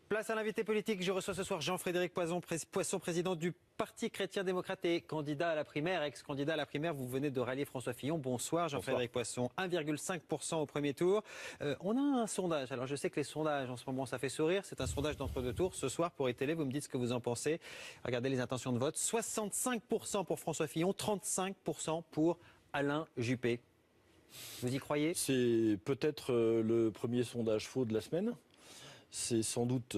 Place à l'invité politique. Je reçois ce soir Jean-Frédéric Poisson, président du Parti chrétien-démocrate et candidat à la primaire, ex-candidat à la primaire. Vous venez de rallier François Fillon. Bonsoir Jean-Frédéric Poisson. 1,5% au premier tour. On a un sondage. Alors je sais que les sondages en ce moment ça fait sourire. C'est un sondage d'entre-deux tours. Ce soir pour iTélé, vous me dites ce que vous en pensez. Regardez les intentions de vote. 65% pour François Fillon, 35% pour Alain Juppé. Vous y croyez? C'est peut-être le premier sondage faux de la semaine. C'est sans doute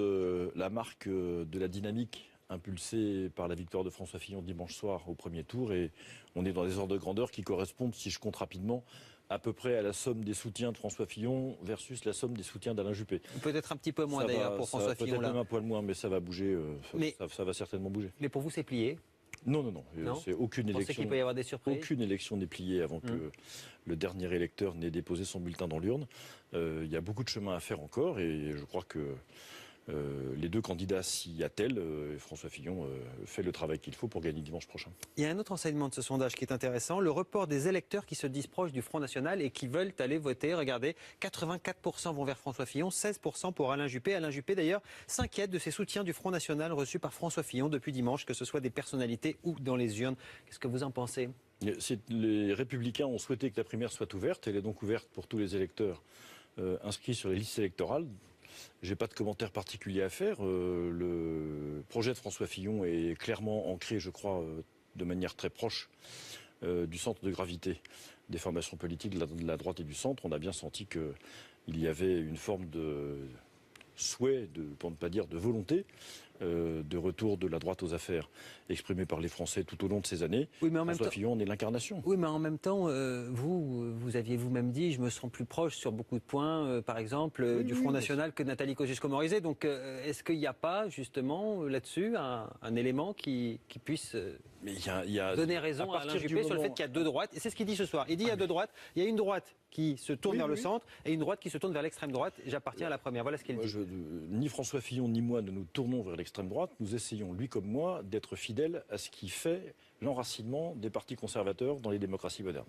la marque de la dynamique impulsée par la victoire de François Fillon dimanche soir au premier tour. Et on est dans des ordres de grandeur qui correspondent, si je compte rapidement, à peu près à la somme des soutiens de François Fillon versus la somme des soutiens d'Alain Juppé. Peut-être un petit peu moins d'ailleurs pour François Fillon. Peut-être même un poil moins, mais ça va bouger. Ça va certainement bouger. Mais pour vous, c'est plié? Non. C'est aucune élection. Vous pensez qu'il peut y avoir des surprises? Aucune élection n'est pliée avant que le dernier électeur n'ait déposé son bulletin dans l'urne. Il y a beaucoup de chemin à faire encore et je crois que les deux candidats s'y attellent. François Fillon fait le travail qu'il faut pour gagner dimanche prochain. Il y a un autre enseignement de ce sondage qui est intéressant, le report des électeurs qui se disent proches du Front National et qui veulent aller voter. Regardez, 84% vont vers François Fillon, 16% pour Alain Juppé. Alain Juppé d'ailleurs s'inquiète de ses soutiens du Front National reçus par François Fillon depuis dimanche, que ce soit des personnalités ou dans les urnes. Qu'est-ce que vous en pensez? Les Républicains ont souhaité que la primaire soit ouverte. Elle est donc ouverte pour tous les électeurs inscrits sur les listes électorales. J'ai pas de commentaire particulier à faire. Le projet de François Fillon est clairement ancré, je crois, de manière très proche du centre de gravité des formations politiques de la droite et du centre. On a bien senti qu'il y avait une forme de souhait, pour ne pas dire de volonté, de retour de la droite aux affaires exprimé par les Français tout au long de ces années. Oui, mais en François même temps, Fillon en est l'incarnation. Oui, mais en même temps, vous aviez vous-même dit, je me sens plus proche sur beaucoup de points, par exemple, du Front National que Nathalie Kosciusko-Morizet. Donc, est-ce qu'il n'y a pas, justement, là-dessus, un élément qui puisse donner raison à Alain Juppé sur le fait qu'il y a deux droites? Et c'est ce qu'il dit ce soir. Il dit il y a deux droites. Il y a une droite qui se tourne vers le centre et une droite qui se tourne vers l'extrême droite. J'appartiens à la première. Voilà ce qu'il dit. Ni François Fillon ni moi ne nous tournons vers l'extrême droite. Nous essayons, lui comme moi, d'être fidèles à ce qui fait l'enracinement des partis conservateurs dans les démocraties modernes.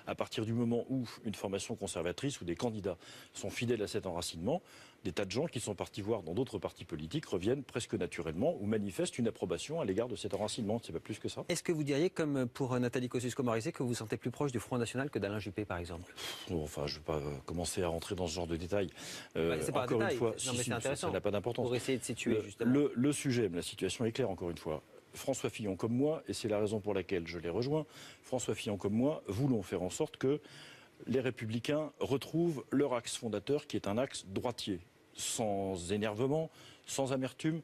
À partir du moment où une formation conservatrice ou des candidats sont fidèles à cet enracinement, des tas de gens qui sont partis voir dans d'autres partis politiques reviennent presque naturellement ou manifestent une approbation à l'égard de cet enracinement. C'est pas plus que ça. Est-ce que vous diriez, comme pour Nathalie Kosciusko-Morizet, que vous vous sentez plus proche du Front National que d'Alain Juppé, par exemple? Enfin, je ne vais pas commencer à rentrer dans ce genre de détails. C'est pas encore un détail. une fois, Non, mais c'est intéressant. ça n'a pas d'importance. Pour essayer de situer, justement. Le sujet, la situation est claire, encore une fois. François Fillon comme moi, et c'est la raison pour laquelle je l'ai rejoint, François Fillon comme moi, voulons faire en sorte que les Républicains retrouvent leur axe fondateur, qui est un axe droitier, sans énervement, sans amertume,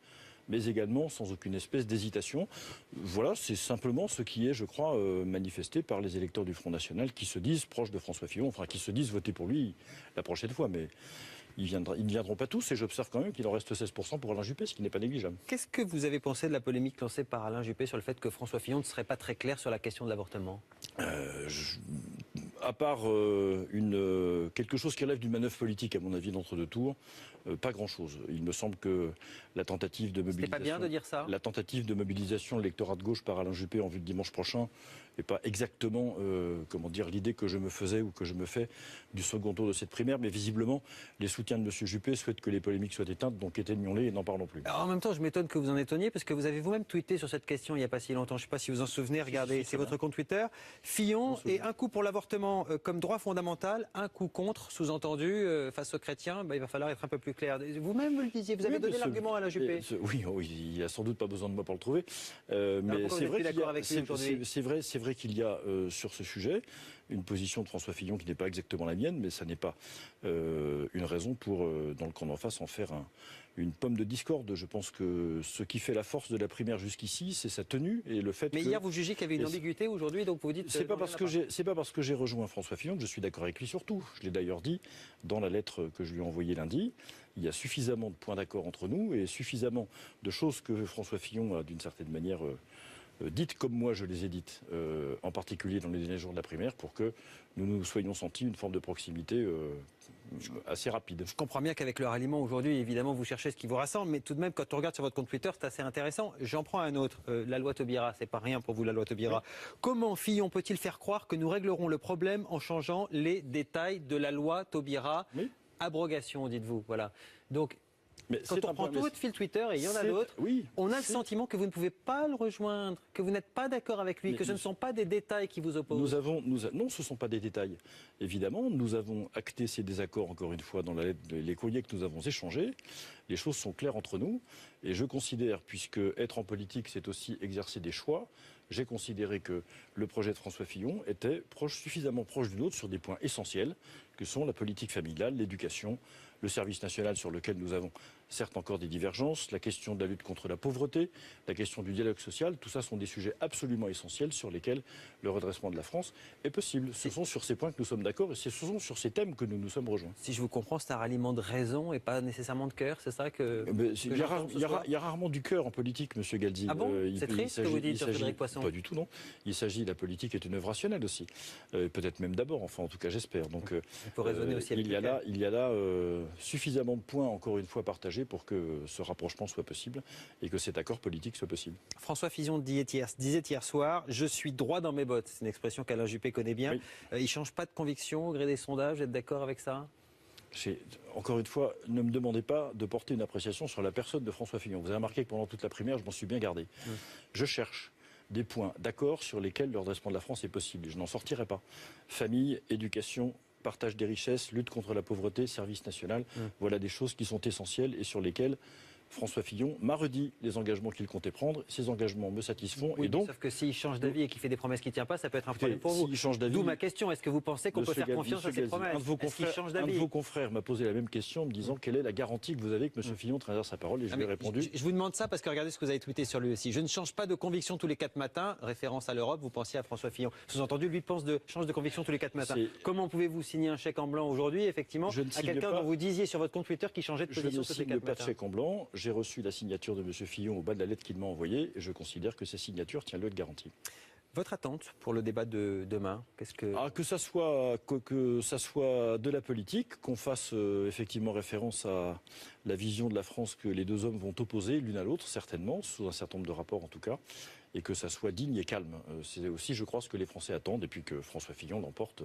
mais également sans aucune espèce d'hésitation. Voilà, c'est simplement ce qui est, je crois, manifesté par les électeurs du Front National qui se disent proches de François Fillon, enfin qui se disent voter pour lui la prochaine fois, mais ils ne viendront pas tous, et j'observe quand même qu'il en reste 16% pour Alain Juppé, ce qui n'est pas négligeable. Qu'est-ce que vous avez pensé de la polémique lancée par Alain Juppé sur le fait que François Fillon ne serait pas très clair sur la question de l'avortement? À part quelque chose qui relève d'une manœuvre politique, à mon avis, d'entre-deux tours, pas grand-chose. Il me semble que la tentative de mobilisation... C'était pas bien de dire ça? La tentative de mobilisation de l'électorat de gauche par Alain Juppé en vue de dimanche prochain n'est pas exactement l'idée que je me faisais ou que je me fais du second tour de cette primaire, mais visiblement, les soutiens de M. Juppé souhaitent que les polémiques soient éteintes, donc éteignons-les et n'en parlons plus. Alors, en même temps, je m'étonne que vous en étonniez, parce que vous avez vous-même tweeté sur cette question il n'y a pas si longtemps. Je ne sais pas si vous en souvenez, regardez, c'est votre compte Twitter. Fillon et un coup pour l'avortement comme droit fondamental, un coup contre, sous-entendu, face aux chrétiens, il va falloir être un peu plus clair. Vous-même, vous le disiez, vous avez donné l'argument à Alain Juppé. Oui, il n'a sans doute pas besoin de moi pour le trouver. Mais c'est vrai qu'il y a sur ce sujet une position de François Fillon qui n'est pas exactement la mienne, mais ça n'est pas une raison pour, dans le camp d'en face, en faire une pomme de discorde. Je pense que ce qui fait la force de la primaire jusqu'ici, c'est sa tenue et le fait Mais hier, vous jugez qu'il y avait une ambiguïté aujourd'hui, donc vous dites... C'est pas parce que j'ai rejoint François Fillon que je suis d'accord avec lui sur tout. Je l'ai d'ailleurs dit dans la lettre que je lui ai envoyée lundi. Il y a suffisamment de points d'accord entre nous et suffisamment de choses que François Fillon a d'une certaine manière dites comme moi je les ai dites, en particulier dans les derniers jours de la primaire, pour que nous nous soyons sentis une forme de proximité assez rapide. Je comprends bien qu'avec le ralliement aujourd'hui, évidemment, vous cherchez ce qui vous rassemble, mais tout de même, quand on regarde sur votre compte Twitter, c'est assez intéressant. J'en prends un autre, la loi Taubira, c'est pas rien pour vous la loi Taubira. Oui. Comment Fillon peut-il faire croire que nous réglerons le problème en changeant les détails de la loi Taubira? Oui. Abrogation, dites-vous, voilà. Donc, Mais quand on prend tout votre fil Twitter, et il y en a d'autres, on a le sentiment que vous ne pouvez pas le rejoindre, que vous n'êtes pas d'accord avec lui, que ce ne sont pas des détails qui vous opposent. Non, ce ne sont pas des détails. Évidemment, nous avons acté ces désaccords, encore une fois, dans les courriers que nous avons échangés. Les choses sont claires entre nous. Et je considère, puisque être en politique, c'est aussi exercer des choix, j'ai considéré que le projet de François Fillon était suffisamment proche du nôtre sur des points essentiels, que sont la politique familiale, l'éducation, le service national sur lequel nous avons certes encore des divergences, la question de la lutte contre la pauvreté, la question du dialogue social, tout ça sont des sujets absolument essentiels sur lesquels le redressement de la France est possible. Ce sont sur ces points que nous sommes d'accord et ce sont sur ces thèmes que nous nous sommes rejoints. Si je vous comprends, c'est un ralliement de raison et pas nécessairement de cœur, c'est ça que... Il y a rarement du cœur en politique, monsieur Galzi. Ah bon, c'est triste ce que vous dites sur Frédéric Poisson? Pas du tout, non. La politique est une œuvre rationnelle aussi. Peut-être même d'abord, enfin en tout cas j'espère. Donc il faut raisonner aussi avec il y a là suffisamment de points, encore une fois, partagés pour que ce rapprochement soit possible et que cet accord politique soit possible. François Fillon disait hier soir « Je suis droit dans mes bottes ». C'est une expression qu'Alain Juppé connaît bien. Oui. Il ne change pas de conviction au gré des sondages, vous êtes d'accord avec ça? Encore une fois, ne me demandez pas de porter une appréciation sur la personne de François Fillon. Vous avez remarqué que pendant toute la primaire, je m'en suis bien gardé. Je cherche des points d'accord sur lesquels le redressement de la France est possible. Je n'en sortirai pas. Famille, éducation, partage des richesses, lutte contre la pauvreté, service national. Voilà des choses qui sont essentielles et sur lesquelles François Fillon m'a redit les engagements qu'il comptait prendre. Ces engagements me satisfont. Oui, et donc, sauf que s'il change d'avis et qu'il fait des promesses qui ne tiennent pas, ça peut être un problème pour vous. D'où ma question. Est-ce que vous pensez qu'on peut faire confiance à ces promesses? Un de vos confrères m'a posé la même question en me disant quelle est la garantie que vous avez que M. Fillon traverse sa parole et je lui ai répondu. Je vous demande ça parce que regardez ce que vous avez tweeté sur lui aussi. Je ne change pas de conviction tous les 4 matins. Référence à l'Europe, vous pensiez à François Fillon. Sous-entendu, lui change de conviction tous les 4 matins. Comment pouvez-vous signer un chèque en blanc aujourd'hui, effectivement, à quelqu'un dont vous disiez sur votre compte Twitter qu'il changeait de position tous les 4 matins? Je ne signe pas de chèque en blanc. J'ai reçu la signature de M. Fillon au bas de la lettre qu'il m'a envoyée et je considère que sa signature tient lieu de garantie. Votre attente pour le débat de demain, qu'est-ce que... Que ça soit de la politique, qu'on fasse effectivement référence à la vision de la France que les deux hommes vont opposer l'une à l'autre, certainement, sous un certain nombre de rapports en tout cas, et que ça soit digne et calme. C'est aussi, je crois, ce que les Français attendent, et puis que François Fillon l'emporte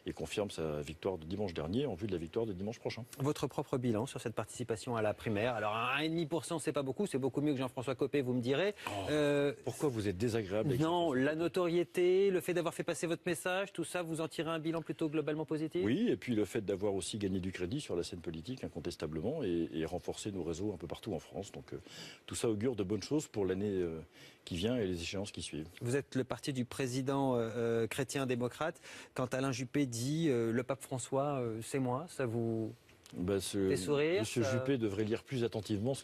et confirme sa victoire de dimanche dernier en vue de la victoire de dimanche prochain. Votre propre bilan sur cette participation à la primaire? Alors 1,5%, c'est pas beaucoup, c'est beaucoup mieux que Jean-François Copé, vous me direz. Pourquoi vous êtes désagréable avec Non, la notoriété, le fait d'avoir fait passer votre message, tout ça, vous en tirez un bilan plutôt globalement positif? Oui, et puis le fait d'avoir aussi gagné du crédit sur la scène politique, incontestablement, et renforcer nos réseaux un peu partout en France. Donc tout ça augure de bonnes choses pour l'année qui vient et les échéances qui suivent. Vous êtes le parti du président chrétien-démocrate. Quand Alain Juppé dit le pape François, c'est moi, ça vous fait sourire? Monsieur Juppé devrait lire plus attentivement ce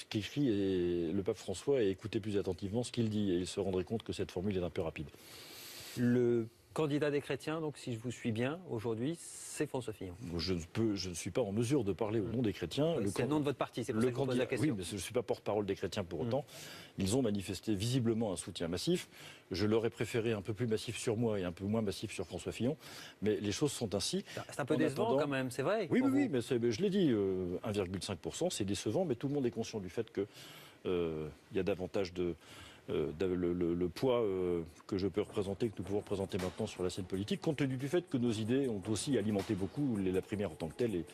qu'écrit le pape François et écouter plus attentivement ce qu'il dit. Et il se rendrait compte que cette formule est un peu rapide. Le candidat des chrétiens, donc si je vous suis bien aujourd'hui, c'est François Fillon. Je ne suis pas en mesure de parler au nom des chrétiens. C'est le nom de votre parti, c'est pour ça que je vous pose la question. Oui, mais je ne suis pas porte-parole des chrétiens pour autant. Ils ont manifesté visiblement un soutien massif. Je leur ai préféré un peu plus massif sur moi et un peu moins massif sur François Fillon. Mais les choses sont ainsi. C'est un peu décevant quand même, c'est vrai. Oui, mais je l'ai dit, 1,5%, c'est décevant, mais tout le monde est conscient du fait qu'il y a davantage le poids que je peux représenter, que nous pouvons représenter maintenant sur la scène politique, compte tenu du fait que nos idées ont aussi alimenté beaucoup la primaire en tant que telle et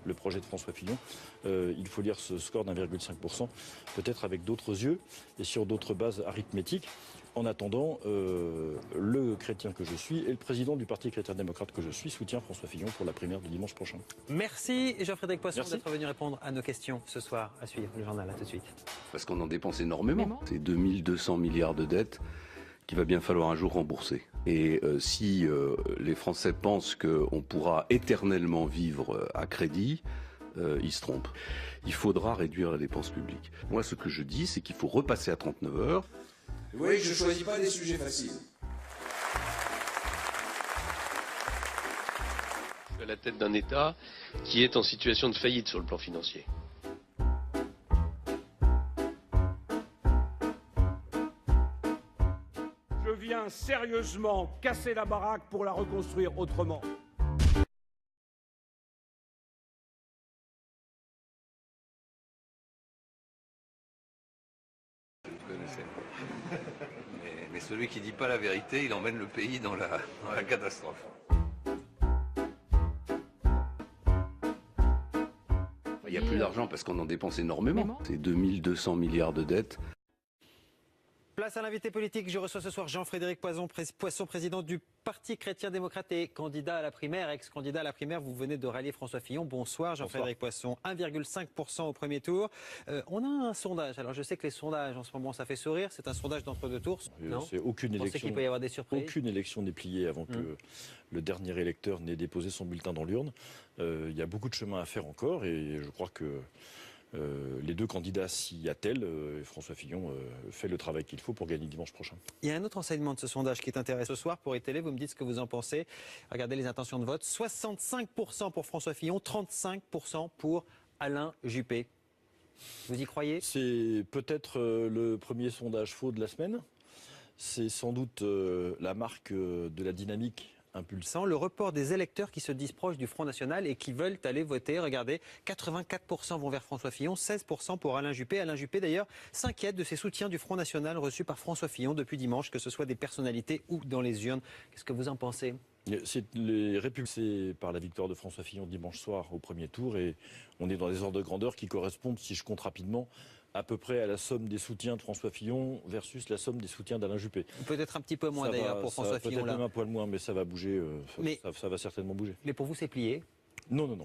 le projet de François Fillon. Il faut lire ce score d'1,5%, peut-être avec d'autres yeux et sur d'autres bases arithmétiques. En attendant, le chrétien que je suis et le président du Parti chrétien-démocrate que je suis soutient François Fillon pour la primaire de dimanche prochain. Merci Jean-Frédéric Poisson d'être venu répondre à nos questions ce soir. À suivre le journal, à tout de suite. Parce qu'on en dépense énormément. C'est 2200 milliards de dettes qu'il va bien falloir un jour rembourser. Et si les Français pensent qu'on pourra éternellement vivre à crédit, ils se trompent. Il faudra réduire la dépense publique. Moi, ce que je dis, c'est qu'il faut repasser à 39 heures. Vous voyez que je ne choisis pas des sujets faciles. Je suis à la tête d'un État qui est en situation de faillite sur le plan financier. Je viens sérieusement casser la baraque pour la reconstruire autrement. Mais celui qui ne dit pas la vérité, il emmène le pays dans la catastrophe. Il n'y a plus d'argent parce qu'on en dépense énormément. C'est 2200 milliards de dettes. Place à l'invité politique. Je reçois ce soir Jean-Frédéric Poisson, président du Parti chrétien-démocrate et candidat à la primaire, ex-candidat à la primaire. Vous venez de rallier François Fillon. Bonsoir Jean-Frédéric Poisson. 1,5% au premier tour. On a un sondage. Alors je sais que les sondages en ce moment ça fait sourire. C'est un sondage d'entre-deux tours. Non, c'est aucune élection. Vous pensez qu'il peut y avoir des surprises? Aucune élection n'est pliée avant que le dernier électeur n'ait déposé son bulletin dans l'urne. Il y a beaucoup de chemin à faire encore et je crois que les deux candidats s'y attellent. François Fillon fait le travail qu'il faut pour gagner dimanche prochain. Il y a un autre enseignement de ce sondage qui est intéressant. Ce soir, pour télé, vous me dites ce que vous en pensez. Regardez les intentions de vote. 65% pour François Fillon, 35% pour Alain Juppé. Vous y croyez? C'est peut-être le premier sondage faux de la semaine. C'est sans doute la marque de la dynamique impulsant. Le report des électeurs qui se disent proches du Front National et qui veulent aller voter. Regardez, 84% vont vers François Fillon, 16% pour Alain Juppé. Alain Juppé, d'ailleurs, s'inquiète de ses soutiens du Front National reçus par François Fillon depuis dimanche, que ce soit des personnalités ou dans les urnes. Qu'est-ce que vous en pensez? Les républicains par la victoire de François Fillon dimanche soir au premier tour et on est dans des ordres de grandeur qui correspondent, si je compte rapidement, à peu près à la somme des soutiens de François Fillon versus la somme des soutiens d'Alain Juppé. Peut-être un petit peu moins d'ailleurs pour François Fillon. Peut-être même un poil moins, mais ça va bouger, ça va certainement bouger. Mais pour vous c'est plié? Non, non, non.